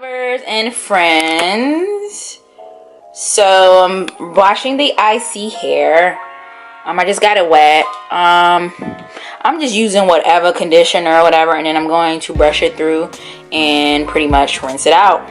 lovers and friends. So I'm washing the icy hair. I just got it wet. I'm just using whatever conditioner or whatever, and then I'm going to brush it through and pretty much rinse it out.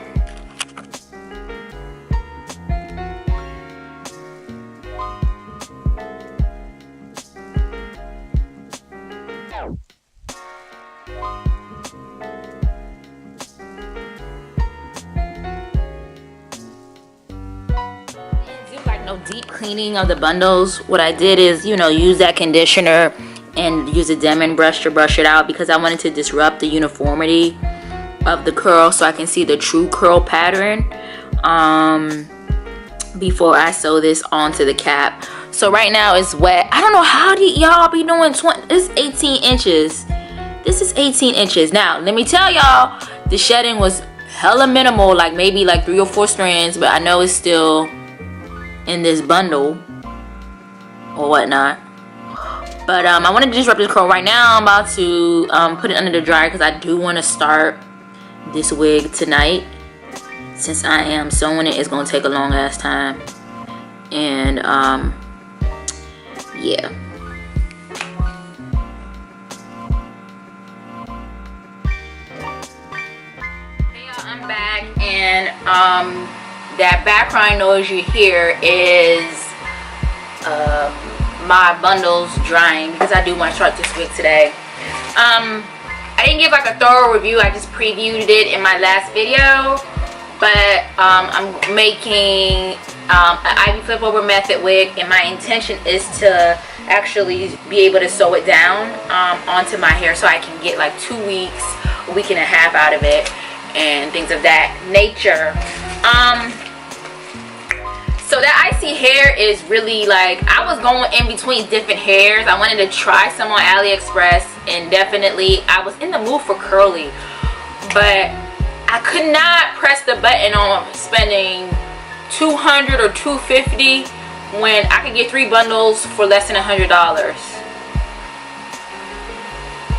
Deep cleaning of the bundles. What I did is, use that conditioner and use a Demon brush to brush it out because I wanted to disrupt the uniformity of the curl so I can see the true curl pattern before I sew this onto the cap. So right now it's wet. I don't know how y'all be doing this is 18 inches. This is 18 inches. Now let me tell y'all, the shedding was hella minimal, like maybe like 3 or 4 strands, but I know it's still in this bundle or whatnot. But I want to disrupt this curl right now. I'm about to put it under the dryer because I do want to start this wig tonight. Since I am sewing it, it's going to take a long ass time. And yeah. Hey y'all, I'm back, and that background noise you hear is my bundles drying because I do want to start this wig today. I didn't give like a thorough review. I just previewed it in my last video, but I'm making an Ivy FlipOver Method wig, and my intention is to actually be able to sew it down onto my hair so I can get like 2 weeks, a week and a half out of it and things of that nature. So that icy hair is really like, I was going in between different hairs. I wanted to try some on AliExpress, and definitely I was in the mood for curly, but I could not press the button on spending $200 or $250 when I could get 3 bundles for less than $100.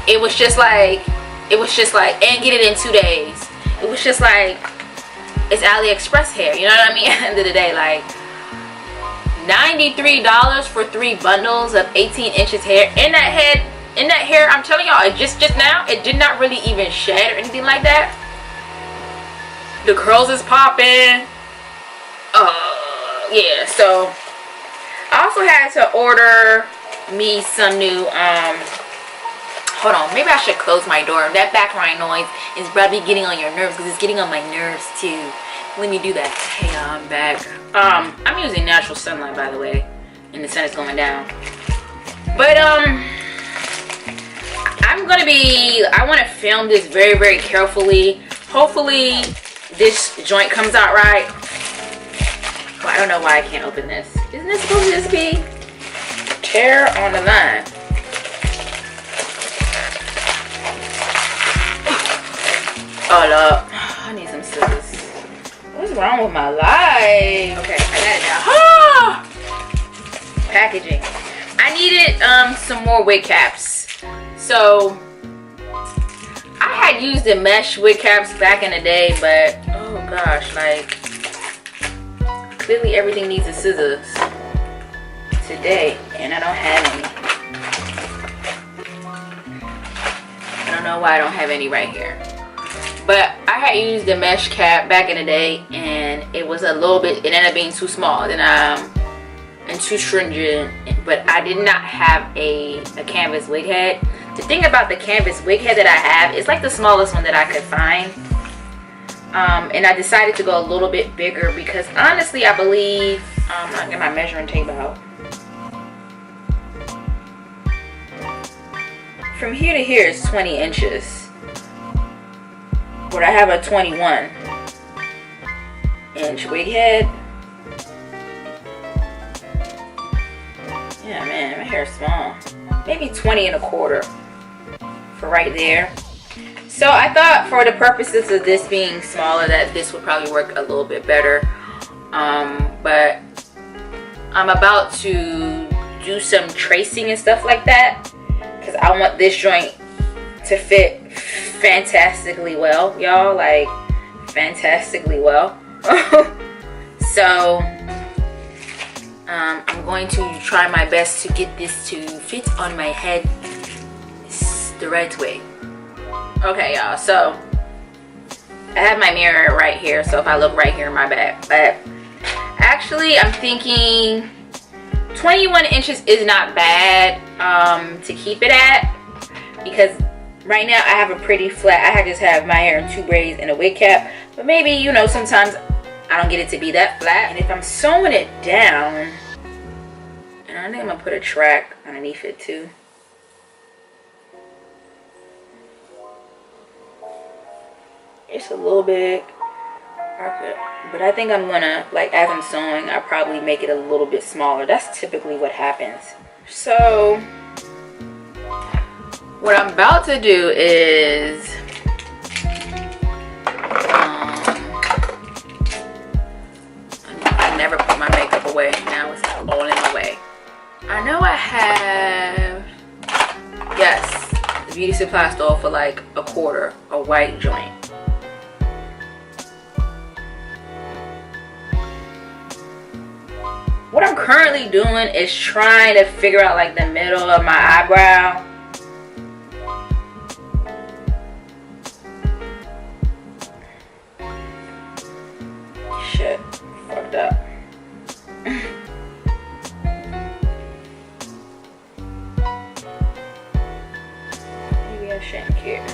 It was just like, and get it in 2 days. It was just like, it's AliExpress hair, you know what I mean? At the end of the day, like $93 for 3 bundles of 18 inches hair. In that hair, I'm telling y'all, it just now, it did not really even shed or anything like that. The curls is popping. Yeah, so I also had to order me some new hold on, maybe I should close my door. That background noise is probably getting on your nerves because it's getting on my nerves too. Let me do that. Hey, I'm back. I'm using natural sunlight, by the way, and the sun is going down. But I want to film this very, very carefully. Hopefully this joint comes out right. Oh, I don't know why I can't open this. Isn't this supposed to just be tear on the line? Hold up. I need some scissors. What's wrong with my life? Okay, I got it now. Ah! Packaging. I needed some more wig caps. So I had used the mesh wig caps back in the day, but oh gosh, like clearly everything needs a scissors today, and I don't have any. I don't know why I don't have any right here. But I had used the mesh cap back in the day, and it was a little bit, it ended up being too small and too stringent. But I did not have a canvas wig head. The thing about the canvas wig head that I have is like the smallest one that I could find. And I decided to go a little bit bigger because honestly I believe, I'll get my measuring tape out. From here to here is 20 inches. But I have a 21 inch wig head. Yeah, man, my hair is small. Maybe 20 and a quarter for right there. So I thought for the purposes of this being smaller that this would probably work a little bit better. But I'm about to do some tracing and stuff like that because I want this joint to fit fantastically well, y'all. Like fantastically well. So I'm going to try my best to get this to fit on my head the right way. Okay, y'all, so I have my mirror right here, so if I look right here in my back, but actually I'm thinking 21 inches is not bad to keep it at, because right now I have a pretty flat, I just have my hair in 2 braids and a wig cap, but maybe, you know, sometimes I don't get it to be that flat. And if I'm sewing it down, and I think I'm gonna put a track underneath it too. It's a little big, but I think I'm gonna, like, as I'm sewing, I'll probably make it a little bit smaller. That's typically what happens. So what I'm about to do is I never put my makeup away. Now it's all in my way. I know I have, yes, the beauty supply store for like $1/4, a white joint. What I'm currently doing is trying to figure out like the middle of my eyebrow. Shit, fucked up. Maybe I shouldn't care.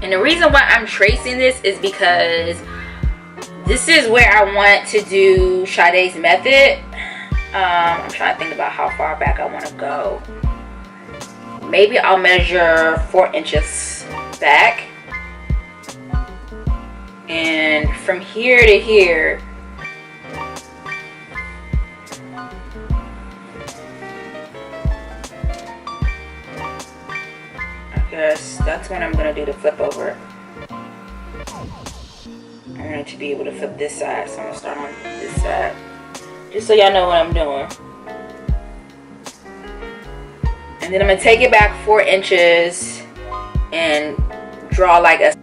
And the reason why I'm tracing this is because this is where I want to do Sade's method. I'm trying to think about how far back I want to go. Maybe I'll measure 4 inches back. And from here to here, yes, that's when I'm going to do the flip over. I want to be able to flip this side, so I'm going to start on this side. Just so y'all know what I'm doing. And then I'm going to take it back 4 inches and draw like a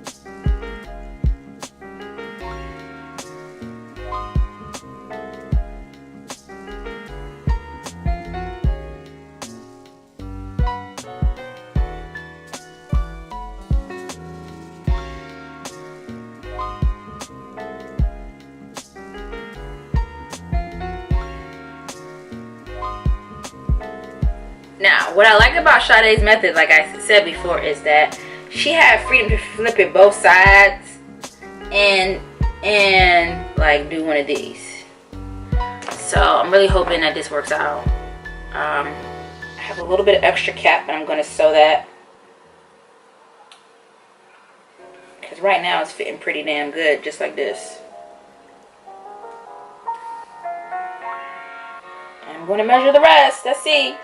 Now, what I like about Sade's method, like I said before, is that she had freedom to flip it both sides and like do one of these. So I'm really hoping that this works out. I have a little bit of extra cap, and I'm going to sew that, because right now it's fitting pretty damn good, just like this. I'm going to measure the rest. Let's see.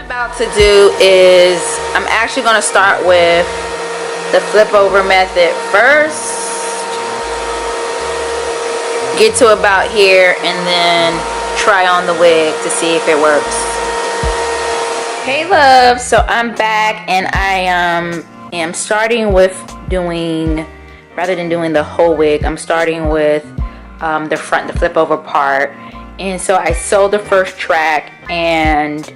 About to do is I'm actually going to start with the flip over method first, get to about here, and then try on the wig to see if it works. Hey love, so I'm back, and I am starting with doing, rather than doing the whole wig, I'm starting with the front, the flip over part. And so I sewed the first track, And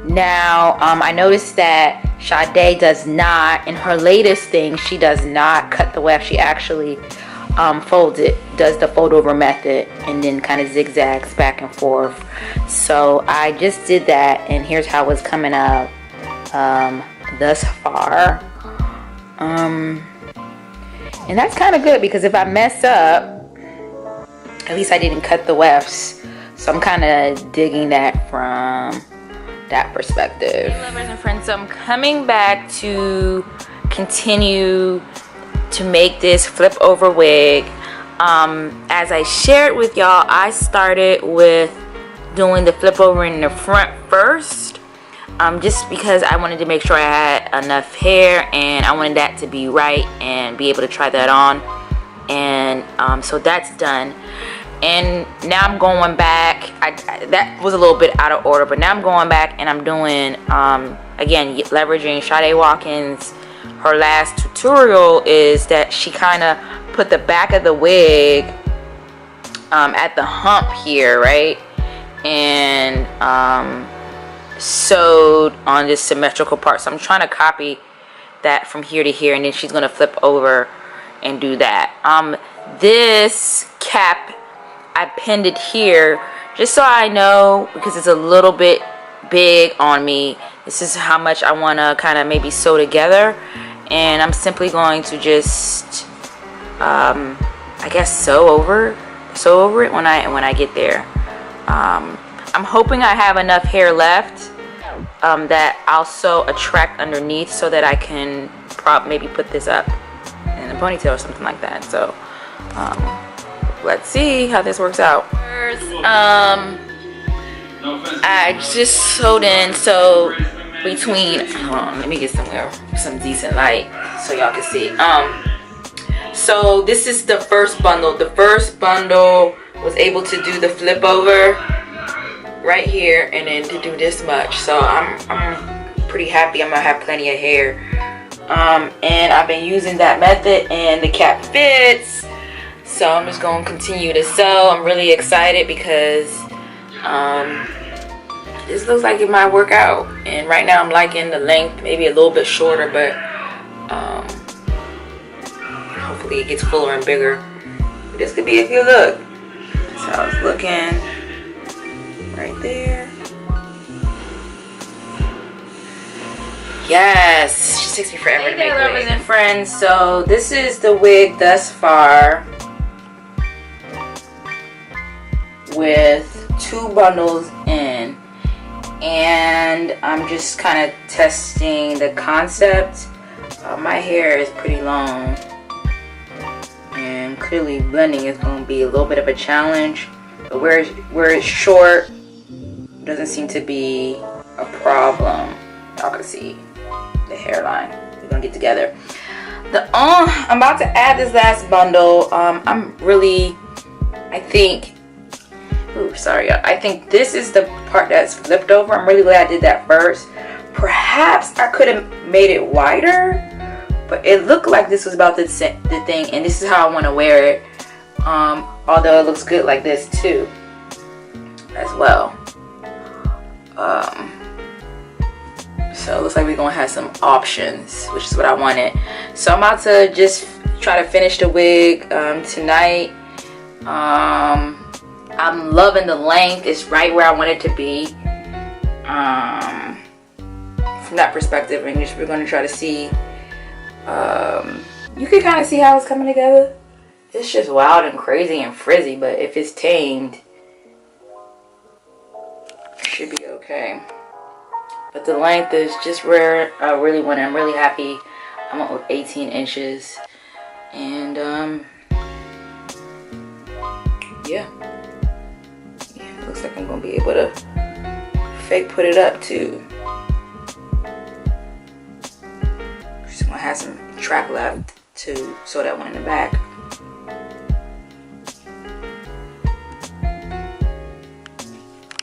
now I noticed that Sade does not, in her latest thing, she does not cut the weft. She actually folds it, does the fold over method, and then kind of zigzags back and forth. So I just did that, and here's how it's coming out thus far. And that's kind of good, because if I mess up, at least I didn't cut the wefts. So I'm kind of digging that from that perspective. Hey lovers and friends, so I'm coming back to continue to make this flip over wig. As I shared with y'all, I started with doing the flip over in the front first, just because I wanted to make sure I had enough hair, and I wanted that to be right and be able to try that on. And so that's done. And now I'm going back. That was a little bit out of order, but now I'm going back and I'm doing, again, leveraging Sade Watkins. Her last tutorial is that she kind of put the back of the wig at the hump here, right? And sewed on this symmetrical part. So I'm trying to copy that from here to here, and then she's going to flip over and do that. This cap, I pinned it here just so I know, because it's a little bit big on me. This is how much I want to kind of maybe sew together, and I'm simply going to just I guess sew over it when I get there. I'm hoping I have enough hair left that I'll sew a track underneath so that I can maybe put this up in a ponytail or something like that. So let's see how this works out. I just sewed in, so between, hold on, let me get some decent light so y'all can see. So this is the first bundle. The first bundle was able to do the flip over right here, and then to do this much. So I'm pretty happy. I'm gonna have plenty of hair. And I've been using that method, and the cap fits. So I'm just going to continue to sew. I'm really excited because this looks like it might work out. And right now I'm liking the length, maybe a little bit shorter, but hopefully it gets fuller and bigger. But this could be a good look. That's how it's looking right there. Yes, she takes me forever to make wigs. Hey there, lovers and friends. So this is the wig thus far, with 2 bundles in, and I'm just kind of testing the concept. My hair is pretty long, and clearly blending is going to be a little bit of a challenge, but where it's short doesn't seem to be a problem. Y'all can see the hairline. We're gonna get together. I'm about to add this last bundle. I'm really, I think this is the part that's flipped over. I'm really glad I did that first. Perhaps I could have made it wider, but it looked like this was about the thing, and this is how I want to wear it. Although it looks good like this too, as well. So it looks like we're gonna have some options, which is what I wanted. So I'm about to just try to finish the wig tonight. I'm loving the length. It's right where I want it to be. From that perspective, and we're gonna try to see. You can kind of see how it's coming together. It's just wild and crazy and frizzy, but if it's tamed, it should be okay. But the length is just where I really want it. I'm really happy. I'm up with 18 inches. And yeah, it looks like I'm gonna be able to fake put it up too. Just gonna have some track left to sew that one in the back.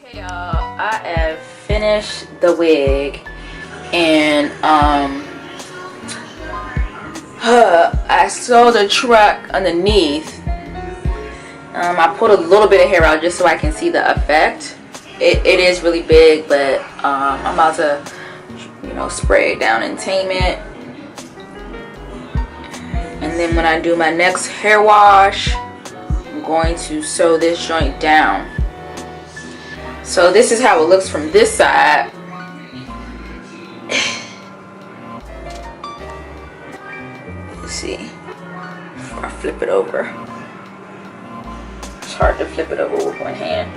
Okay, y'all, I have finished the wig, and I sewed the track underneath. I pulled a little bit of hair out just so I can see the effect. it is really big, but I'm about to, you know, spray it down and tame it. And then when I do my next hair wash, I'm going to sew this joint down. So this is how it looks from this side. Let's see. Before I flip it over. It's hard to flip it over with one hand.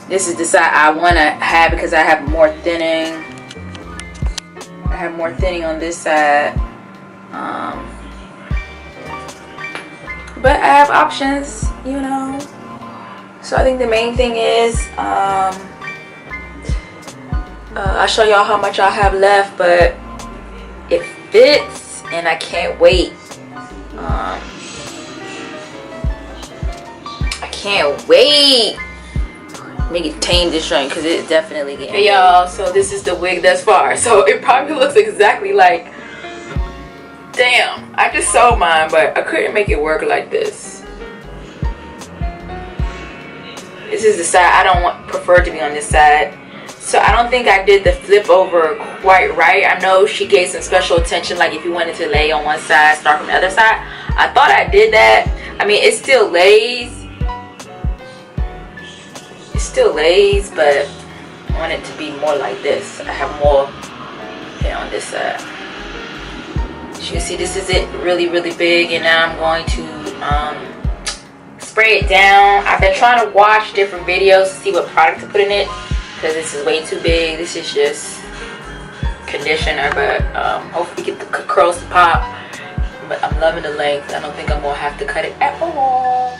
This is the side I want to have because I have more thinning. I have more thinning on this side. But I have options, you know. So I think the main thing is I'll show y'all how much I have left, but it fits and I can't wait. I can't wait. Make it tame this joint because it's definitely getting. Hey y'all, so this is the wig thus far. So it probably looks exactly like, damn, I just sewed mine, but I couldn't make it work like this. This is the side I don't prefer to be on this side. So I don't think I did the flip over quite right. I know she gave some special attention, like if you wanted to lay on one side, start from the other side. I thought I did that. I mean, it still lays. It still lays, but I want it to be more like this. I have more hair on this side. As you can see, this is it really, really big, and now I'm going to spray it down. I've been trying to watch different videos to see what product to put in it because this is way too big. This is just conditioner, but hopefully get the curls to pop. But I'm loving the length. I don't think I'm gonna have to cut it at all.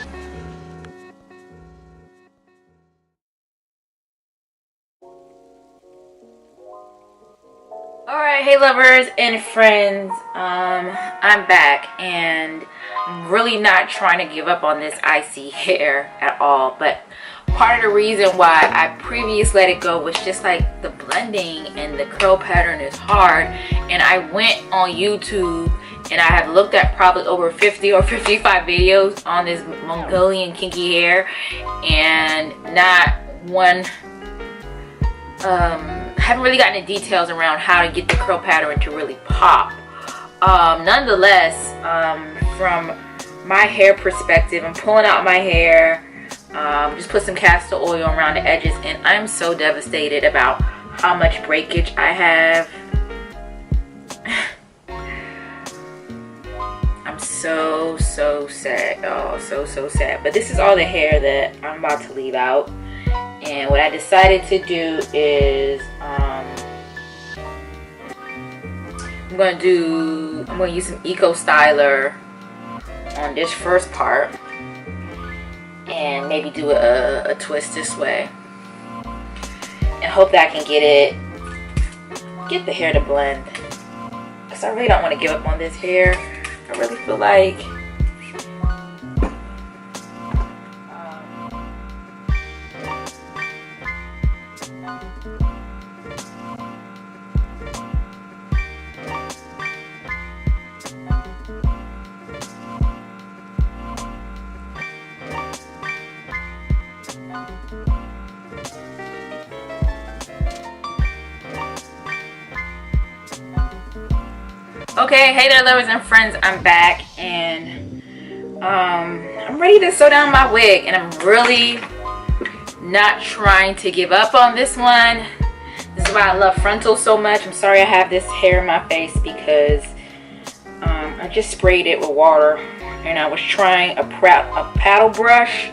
Alright, hey lovers and friends, I'm back, and I'm really not trying to give up on this icy hair at all, but part of the reason why I previously let it go was just like the blending and the curl pattern is hard. And I went on YouTube and I have looked at probably over 50 or 55 videos on this Mongolian kinky hair, and not one haven't really gotten the details around how to get the curl pattern to really pop. Nonetheless, from my hair perspective, I'm pulling out my hair, just put some castor oil around the edges, and I'm so devastated about how much breakage I have. I'm so sad. Oh, so sad. But this is all the hair that I'm about to leave out. And what I decided to do is I'm going to use some Eco Styler on this first part and maybe do a twist this way, and hope that I can get the hair to blend, because I really don't want to give up on this hair. I really feel like okay, hey there lovers and friends, I'm back, and I'm ready to sew down my wig, and I'm really not trying to give up on this one. This is why I love frontals so much. I'm sorry I have this hair in my face because I just sprayed it with water, and I was trying a paddle brush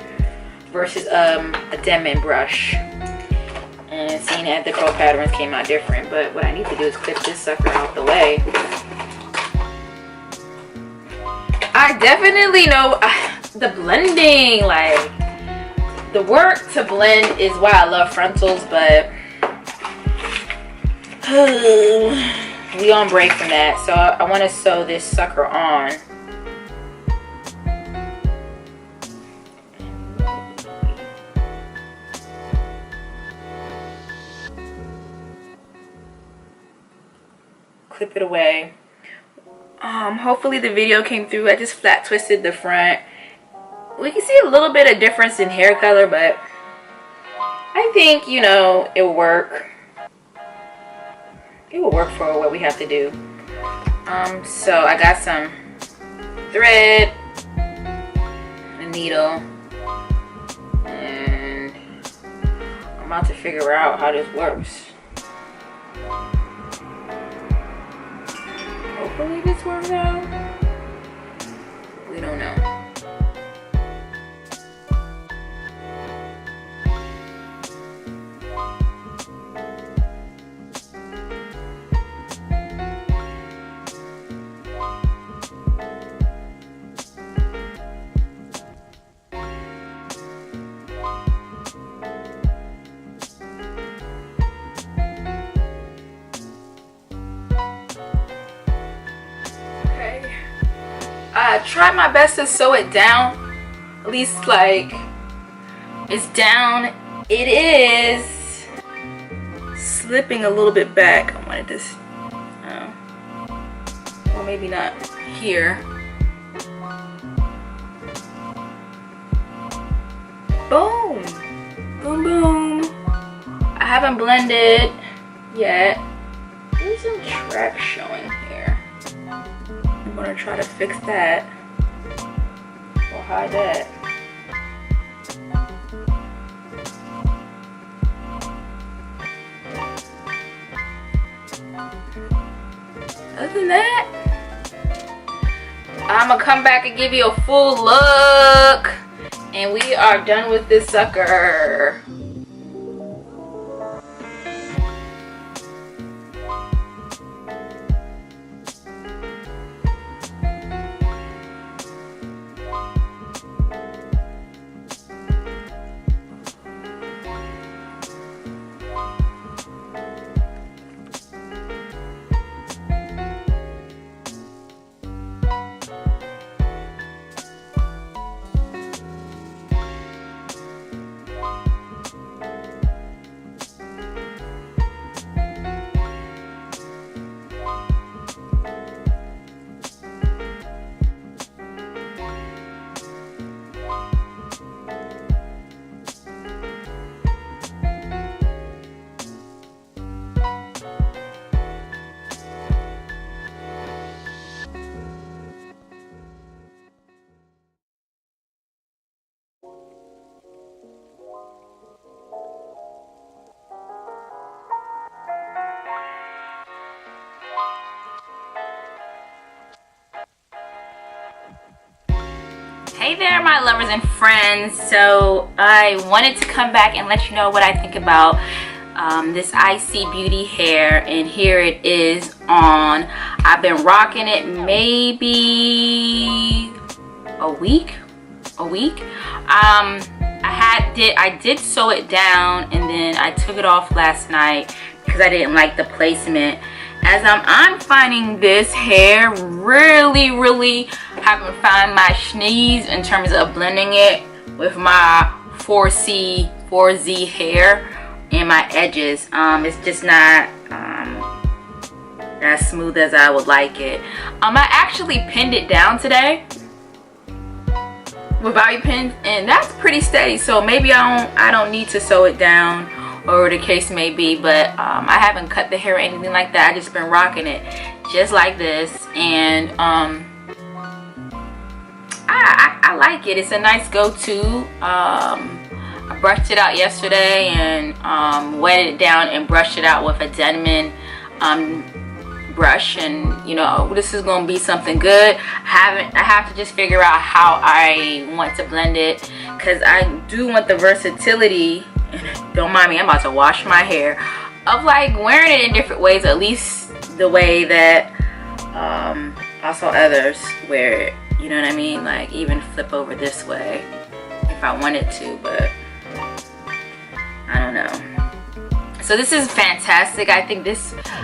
versus a Denman brush, and seeing that the curl patterns came out different. But what I need to do is clip this sucker out the way. I definitely know the blending, like the work to blend is why I love frontals, but we on break from that. So I want to sew this sucker on. Clip it away. Hopefully the video came through. I just flat twisted the front. We can see a little bit of difference in hair color, but I think, you know, it will work. It will work for what we have to do. So I got some thread, a needle, and I'm about to figure out how this works. Hopefully this works out. We don't know. I tried my best to sew it down, at least like it's down. It is slipping a little bit back. I wanted this, well, maybe not here. Boom, boom, boom. I haven't blended yet. There's some track showing here. I'm gonna try to fix that or hide that. Other than that, I'm gonna come back and give you a full look, and we are done with this sucker. Hey there, my lovers and friends. So I wanted to come back and let you know what I think about this Ivy Beauty hair, and here it is on. I've been rocking it maybe a week. I did sew it down, and then I took it off last night because I didn't like the placement. As I'm finding this hair really having found my schnees in terms of blending it with my 4Z hair and my edges. It's just not as smooth as I would like it. I actually pinned it down today with bobby pins, and that's pretty steady, so maybe I don't need to sew it down, or the case may be, but I haven't cut the hair or anything like that. I just been rocking it just like this, and I like it. It's a nice go-to. I brushed it out yesterday and wetted it down and brushed it out with a Denman brush, and you know, this is gonna be something good. I have to just figure out how I want to blend it, because I do want the versatility. Don't mind me, I'm about to wash my hair, of like wearing it in different ways, at least the way that I saw others wear it, you know what I mean? Like even flip over this way if I wanted to, but I don't know. So this is fantastic. I think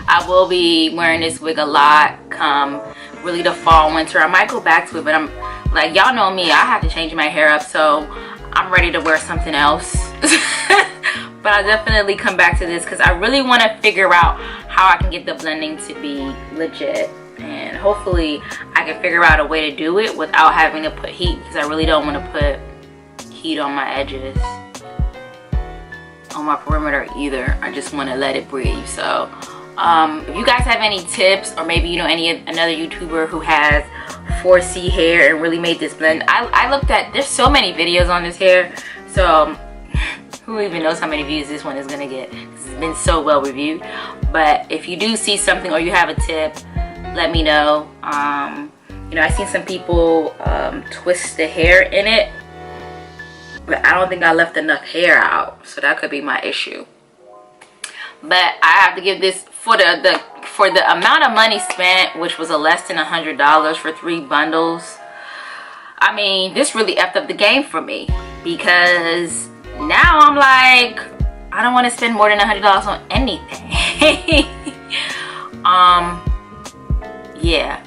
I will be wearing this wig a lot come really the fall, winter. I might go back to it, but I'm like, y'all know me, I have to change my hair up, so I'm ready to wear something else. But I'll definitely come back to this because I really want to figure out how I can get the blending to be legit, and hopefully I can figure out a way to do it without having to put heat, because I really don't want to put heat on my edges. Oh my perimeter either. I just want to let it breathe. So if you guys have any tips, or maybe you know another YouTuber who has 4C hair and really made this blend. I looked at, there's so many videos on this hair, so who even knows how many views this one is gonna get, because it's been so well reviewed. But if you do see something or you have a tip, let me know. You know, I seen some people twist the hair in it, but I don't think I left enough hair out, so that could be my issue. But I have to give this, for the amount of money spent, which was less than $100 for 3 bundles. I mean, this really effed up the game for me, because now I'm like, I don't want to spend more than $100 on anything. Yeah.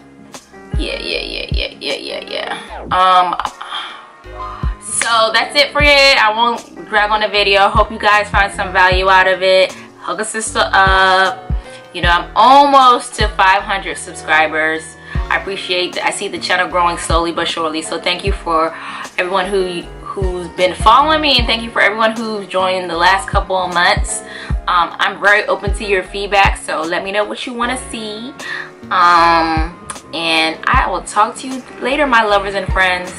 So that's it for it. I won't drag on the video. Hope you guys find some value out of it. Hug a sister up. You know, I'm almost to 500 subscribers. I appreciate that. I see the channel growing slowly but surely. So thank you for everyone who's been following me, and thank you for everyone who's joined the last couple of months. I'm very open to your feedback, so let me know what you want to see. And I will talk to you later, my lovers and friends.